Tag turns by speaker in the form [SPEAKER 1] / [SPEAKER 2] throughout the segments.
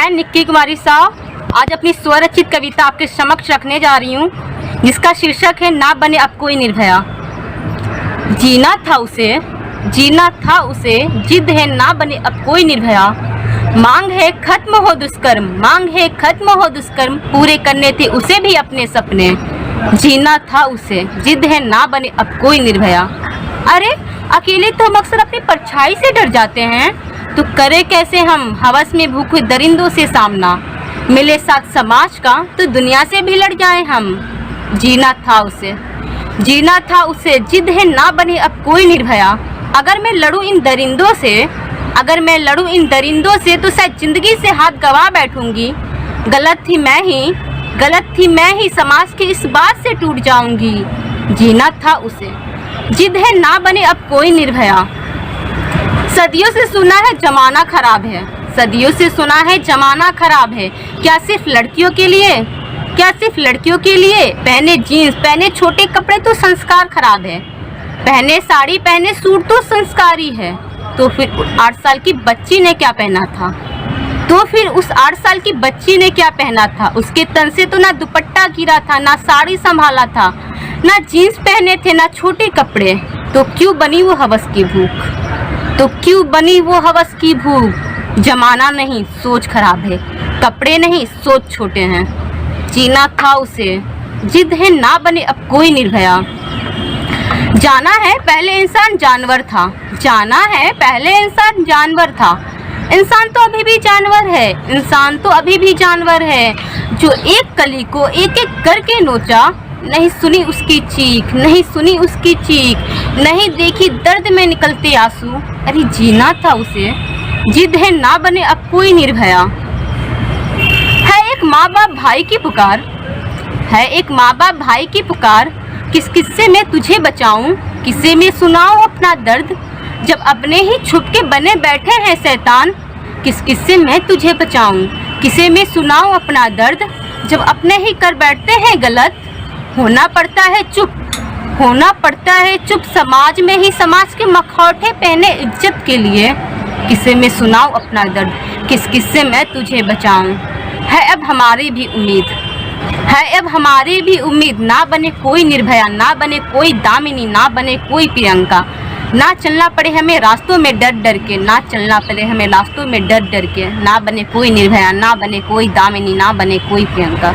[SPEAKER 1] मैं निक्की कुमारी साहब आज अपनी स्वरचित कविता आपके समक्ष रखने जा रही हूँ, जिसका शीर्षक है ना बने अब कोई निर्भया। जीना था उसे, जिद है ना बने अब कोई निर्भया। मांग है खत्म हो दुष्कर्म, पूरे करने थे उसे भी अपने सपने। जीना था उसे, जिद है ना बने अब कोई निर्भया। अरे अकेले तो हम अक्सर अपनी परछाई से डर जाते हैं, तो करे कैसे हम हवस में भूखे दरिंदों से सामना। मिले साथ समाज का तो दुनिया से भी लड़ जाएं हम। जीना था उसे, जिद है ना बने अब कोई निर्भया। अगर मैं लड़ूं इन दरिंदों से तो शायद जिंदगी से हाथ गवा बैठूंगी। गलत थी मैं ही समाज के इस बात से टूट जाऊंगी। जीना था उसे, जिद है ना बने अब कोई निर्भया। सदियों से सुना है जमाना खराब है, क्या सिर्फ लड़कियों के लिए? पहने जीन्स, पहने छोटे कपड़े तो संस्कार खराब है, पहने साड़ी पहने सूट तो संस्कारी है। तो फिर 8 साल की बच्ची ने क्या पहना था? उसके तन से तो ना दुपट्टा गिरा था, ना साड़ी संभाला था, ना जीन्स पहने थे, ना छोटे कपड़े। तो क्यों बनी वो हवस की भूख? जमाना नहीं, सोच खराब है, कपड़े नहीं, सोच छोटे हैं। जीना था उसे, जिद है ना बने अब कोई निर्भया। जाना है पहले इंसान जानवर था, इंसान तो अभी भी जानवर है, जो एक कली को एक एक करके नोचा। नहीं सुनी उसकी चीख, नहीं देखी दर्द में निकलते आंसू। अरे जीना था उसे, जिद है ना बने अब कोई निर्भया। है एक माँ बाप भाई की पुकार, किससे मैं तुझे बचाऊं, किसे मैं सुनाऊं अपना दर्द। जब अपने ही छुप के बने बैठे हैं शैतान, किससे मैं तुझे बचाऊं, किसे मैं सुनाऊं अपना दर्द। जब अपने ही कर बैठते हैं गलत, होना पड़ता है चुप समाज में ही, समाज के मखौटे पहने इज्जत के लिए। किसे मैं सुनाऊं अपना दर्द, किससे मैं तुझे बचाऊं। है अब हमारी भी उम्मीद, ना बने कोई निर्भया, ना बने कोई दामिनी, ना बने कोई प्रियंका। ना चलना पड़े हमें रास्तों में डर के, ना बने कोई निर्भया, ना बने कोई दामिनी, ना बने कोई प्रियंका।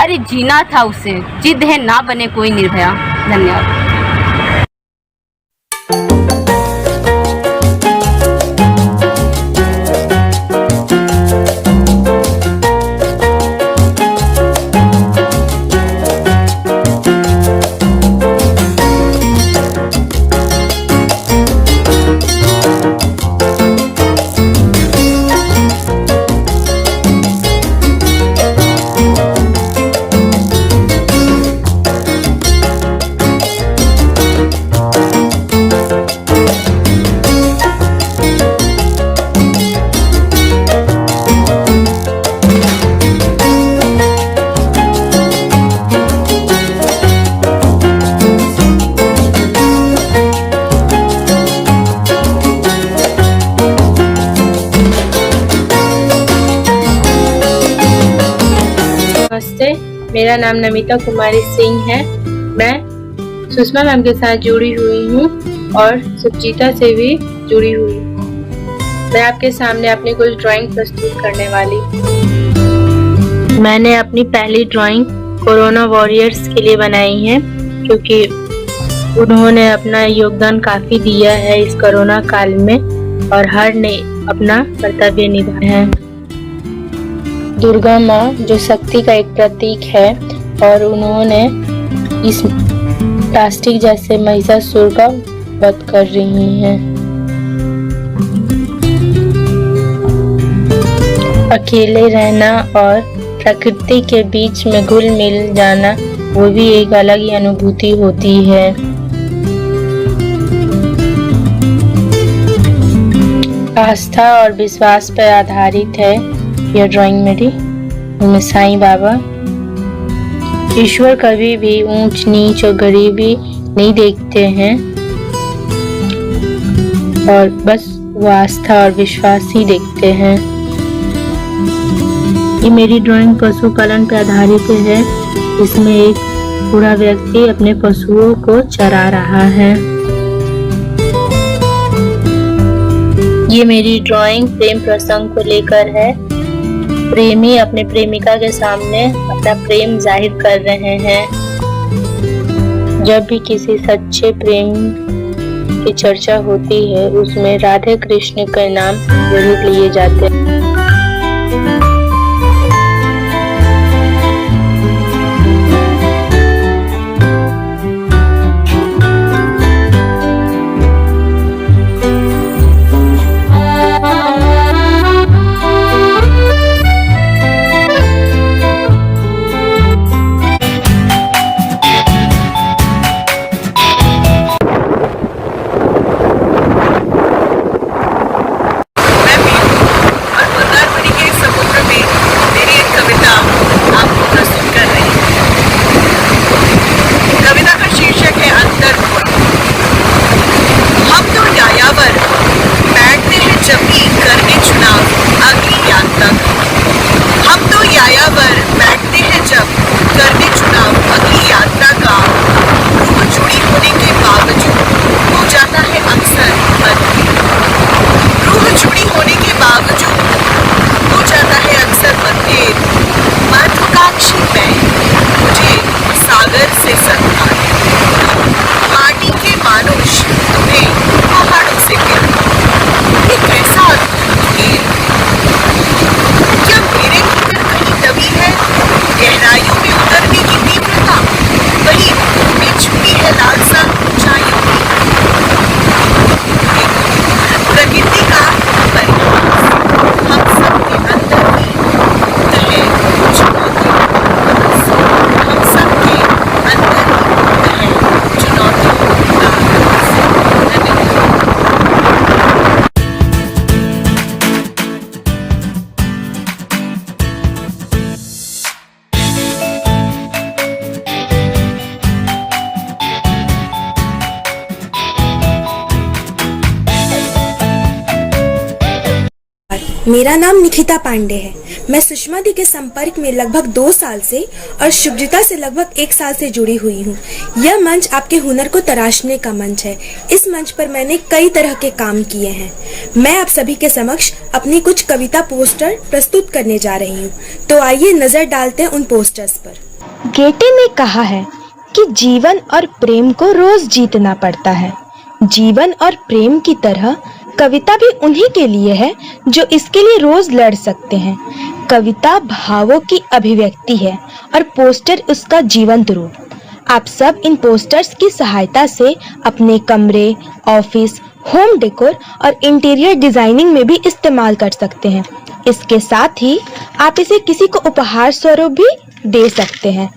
[SPEAKER 1] अरे जीना था उसे, जिद है ना बने कोई निर्भया। धन्यवाद।
[SPEAKER 2] नमस्ते, मेरा नाम नमिता कुमारी सिंह है। मैं सुषमा मैम के साथ जुड़ी हुई हूँ और सुचिता से भी जुड़ी हुई हूँ। मैं आपके सामने अपनी कुछ ड्राइंग प्रस्तुत करने वाली हूँ। मैंने अपनी पहली ड्राइंग कोरोना वॉरियर्स के लिए बनाई है, क्योंकि उन्होंने अपना योगदान काफी दिया है इस कोरोना काल में और हर ने अपना कर्तव्य निभाया है। दुर्गा माँ जो शक्ति का एक प्रतीक है और उन्होंने इस प्लास्टिक जैसे महिषासुर का वध कर रही हैं। अकेले रहना और प्रकृति के बीच में घुल मिल जाना, वो भी एक अलग ही अनुभूति होती है। आस्था और विश्वास पर आधारित है यह ड्राइंग मेरी। मैं साईं बाबा, ईश्वर कभी भी ऊंच नीच और गरीबी नहीं देखते हैं और बस वो आस्था और विश्वास ही देखते हैं। ये मेरी ड्राइंग पशुपालन पर आधारित है। इसमें एक बूढ़ा व्यक्ति अपने पशुओं को चरा रहा है। ये मेरी ड्राइंग प्रेम प्रसंग को लेकर है। प्रेमी अपने प्रेमिका के सामने अपना प्रेम जाहिर कर रहे हैं। जब भी किसी सच्चे प्रेम की चर्चा होती है, उसमें राधे कृष्ण का नाम जरूर लिए जाते हैं।
[SPEAKER 3] मेरा नाम निखिता पांडे है। मैं सुषमा दी के संपर्क में लगभग 2 साल से और शुभजिता से लगभग 1 साल से जुड़ी हुई हूँ। यह मंच आपके हुनर को तराशने का मंच है। इस मंच पर मैंने कई तरह के काम किए हैं। मैं आप सभी के समक्ष अपनी कुछ कविता पोस्टर प्रस्तुत करने जा रही हूँ। तो आइए नजर डालते हैं उन पोस्टर्स पर।
[SPEAKER 4] गेटे ने कहा है कि जीवन और प्रेम को रोज जीतना पड़ता है। जीवन और प्रेम की तरह कविता भी उन्हीं के लिए है जो इसके लिए रोज लड़ सकते हैं। कविता भावों की अभिव्यक्ति है और पोस्टर उसका जीवंत रूप। आप सब इन पोस्टर्स की सहायता से अपने कमरे, ऑफिस, होम डेकोर और इंटीरियर डिजाइनिंग में भी इस्तेमाल कर सकते हैं। इसके साथ ही आप इसे किसी को उपहार स्वरूप भी दे सकते हैं।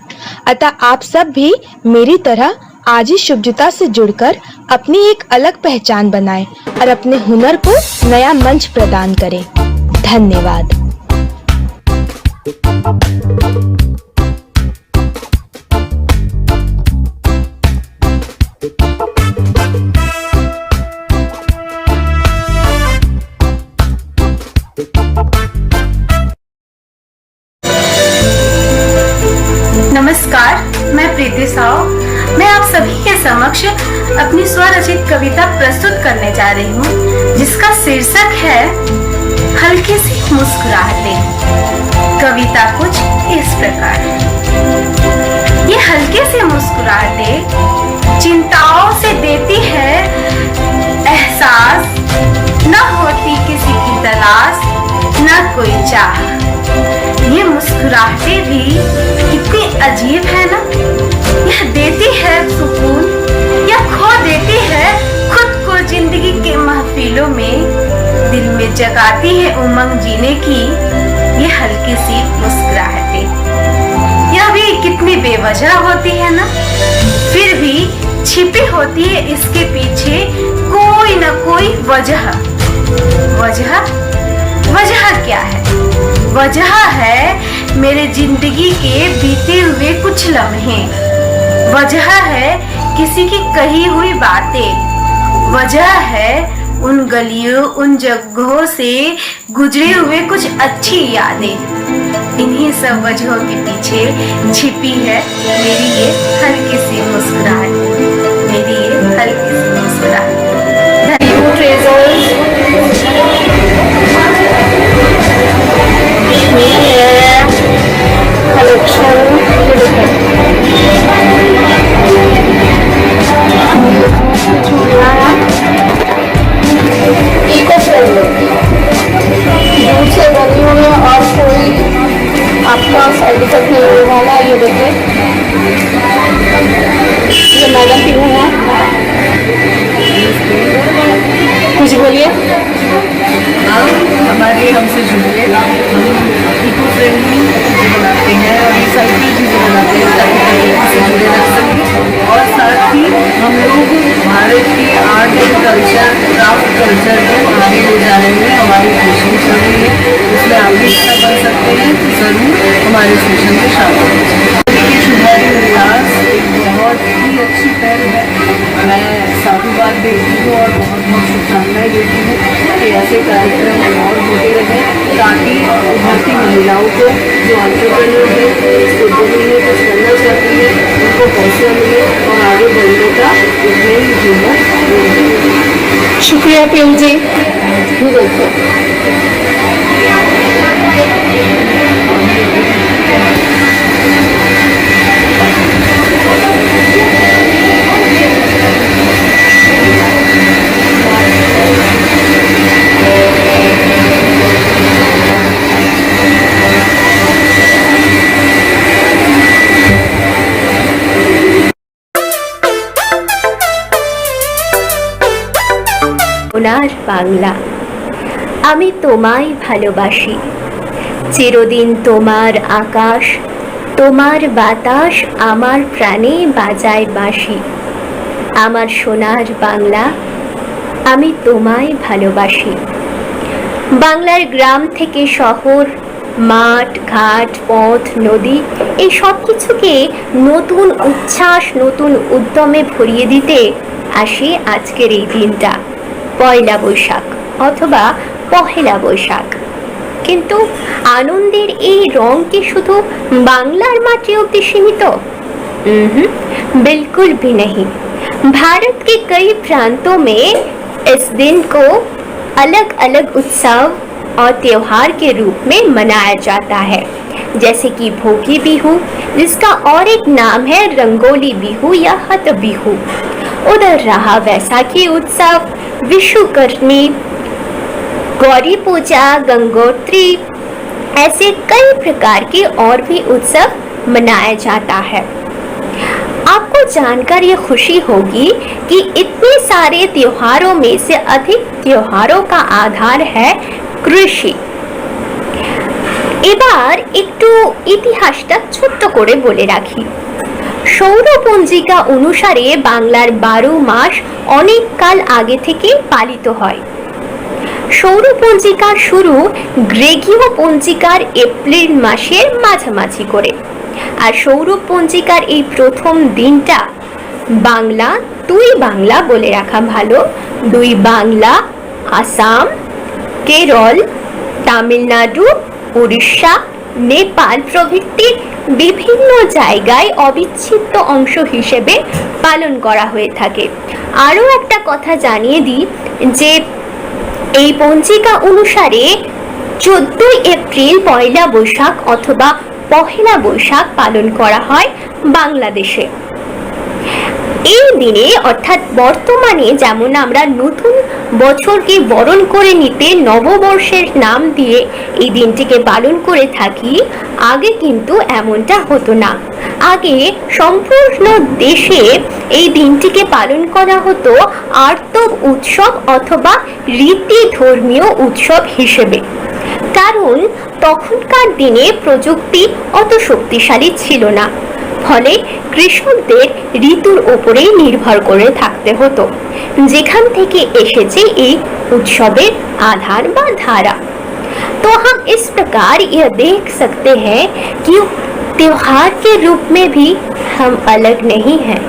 [SPEAKER 4] अतः आप सब भी मेरी तरह आज ही शुभजिता से जुड़कर अपनी एक अलग पहचान बनाएं और अपने हुनर को नया मंच प्रदान करें। धन्यवाद।
[SPEAKER 5] नमस्कार, मैं प्रीति साव। मैं आप सभी के समक्ष अपनी स्वरचित कविता प्रस्तुत करने जा रही हूँ, जिसका शीर्षक है हल्की सी मुस्कुराहटें। कविता कुछ इस प्रकार है। ये हल्की सी मुस्कुराहटें चिंताओं से देती है एहसास, न होती किसी की तलाश, न कोई चाह। ये मुस्कुराहटें भी कितनी अजीब है ना। यह देती है सुकून, यह खो देती है खुद को जिंदगी के महफिलों में। दिल में जगाती है उमंग जीने की ये हल्की सी मुस्कुराहटें। यह भी कितनी बेवजह होती है ना, फिर भी छिपी होती है इसके पीछे कोई न कोई वजह। वजह क्या है? वजह है मेरे जिंदगी के बीते हुए कुछ लम्हे। वजह है किसी की कही हुई बातें। वजह है उन गलियों, उन जगहों से गुजरे हुए कुछ अच्छी यादें। इन्हीं सब वजहों के पीछे छिपी है मेरी ये हल्की सी मुस्कुराहट, मेरी ये हल्की सी मुस्कुराहट।
[SPEAKER 2] दूध से बनी हुई है और कोई आपका साइड इफेक्ट नहीं होने वाला है। ये देखिए, ये मैडम पी हुई है, कुछ बोलिए।
[SPEAKER 6] हमारे हमसे जुड़िए, इको फ्रेंडली चीज़ें बनाते हैं और रिसाइकिल चीज़ें बनाते हैं ताकि प्रकृति से जुड़े रख सकें। और साथ ही हम लोग भारत की art and culture, craft culture को आगे ले जाने में हमारी कोशिश चल रही है। इसमें आप भी हिस्सा बन सकते हैं तो ज़रूर हमारे इस मिशन में शामिल हों। देखिए, शुभारी उल्लास एक बहुत ही अच्छी पहल है। मैं साधुवाद देती हूँ और बहुत बहुत शुभकामनाएं देती हूँ कि ऐसे कार्यक्रम और होते रहे ताकि उभरती महिलाओं को, जो एंटरप्रेन्योर है, इस उद्योग में कुछ करना चाहती है, उनको हौसला मिले और आगे बढ़ने का एक नई हिम्मत मिले।
[SPEAKER 2] शुक्रिया पीयू जी।
[SPEAKER 7] সোনার বাংলা, আমি তোমায় ভালোবাসি। চিরদিন তোমার আকাশ, তোমার বাতাস আমার প্রাণে বাজায় বাঁশি। আমার সোনার বাংলা, আমি তোমায় ভালোবাসি। বাংলার গ্রাম থেকে শহর, মাঠ ঘাট, পথ, নদী, এই সব কিছুকে নতুন উচ্ছ্বাস, নতুন উদ্যমে ভরিয়ে দিতে আসে আজকের এই দিনটা, পয়লা বৈশাখ অথবা পহেলা বৈশাখ। কিন্তু आनंदेर এই রং কি শুধু বাংলার মাটি অবধি সীমিত? बिल्कुल भी नहीं। भारत के कई प्रांतों में इस दिन को अलग अलग उत्सव और त्योहार के रूप में मनाया जाता है, जैसे कि भोगी बिहू, जिसका और एक नाम है रंगोली बिहू या हत बिहू। उधर रहा वैसाखी उत्सव, विषुकर्मी, गौरी पूजा, गंगोत्री, ऐसे कई प्रकार के और भी उत्सव मनाया जाता है। आपको जानकर ये खुशी होगी कि इतने सारे त्योहारों में से अधिक त्योहारों का आधार है কৃষি। এবার একটু ইতিহাসটা ছোট্ট করে বলে রাখি। সৌরপঞ্জিকা অনুসারে বাংলার 12 মাস অনেক কাল আগে থেকে পালিত হয়। সৌরপঞ্জিকার শুরু গ্রেগীয় পঞ্জিকার এপ্রিল মাসের মাঝামাঝি করে। আর সৌরপঞ্জিকার এই প্রথম দিনটা বাংলা, দুই বাংলা বলে রাখা ভালো, দুই বাংলা, আসাম, কেরল, তামিলনাড়ু, উড়িষ্যা, নেপাল প্রভৃতি বিভিন্ন জায়গায় অবিচ্ছেদ্য অংশ হিসেবে পালন করা হয়ে থাকে। আরও একটা কথা জানিয়ে দিই যে এই পঞ্জিকা অনুসারে 14 এপ্রিল পয়লা বৈশাখ অথবা পহেলা বৈশাখ পালন করা হয় বাংলাদেশে। এই দিনে অর্থাৎ বর্তমানে যেমন আমরা নতুন বছরকে বরণ করে নিতে নববর্ষের নাম দিয়ে এই দিনটিকে পালন করে থাকি, আগে কিন্তু এমনটা হতো না। আগে সম্পূর্ণ দেশে এই দিনটিকে পালন করা হতো আর্তব উৎসব অথবা রীতি ধর্মীয় উৎসব হিসেবে। কারণ তখনকার দিনে প্রযুক্তি অত শক্তিশালী ছিল না, ফলে কৃষকদের ঋতুর ওপরেই নির্ভর করে থাকতে হতো, যেখান থেকে এসেছে এই उत्सवेर आधार व धारा। तो हम इस प्रकार यह देख सकते हैं कि त्योहार के रूप में भी हम अलग नहीं हैं।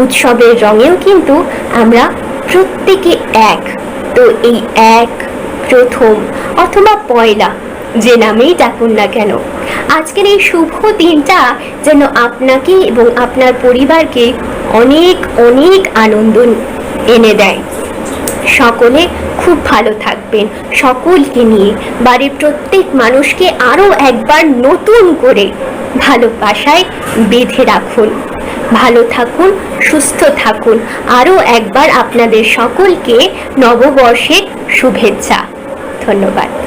[SPEAKER 7] उत्सवेर रंगेও কিন্তু আমরা প্রত্যেকে এক। তো এই এক প্রথম অথবা পয়লা যে নামেই ডাকুন না কেন। আজকের এই শুভ দিনটা যেন আপনাকে এবং আপনার পরিবারকে অনেক অনেক আনন্দ এনে দেয়। সকলে খুব ভালো থাকবেন। সকলকে নিয়ে বাড়ির প্রত্যেক মানুষকে আরও একবার নতুন করে ভালোবাসায় বেঁধে রাখুন। ভালো থাকুন, সুস্থ থাকুন। আরও একবার আপনাদের সকলকে নববর্ষের শুভেচ্ছা। ধন্যবাদ।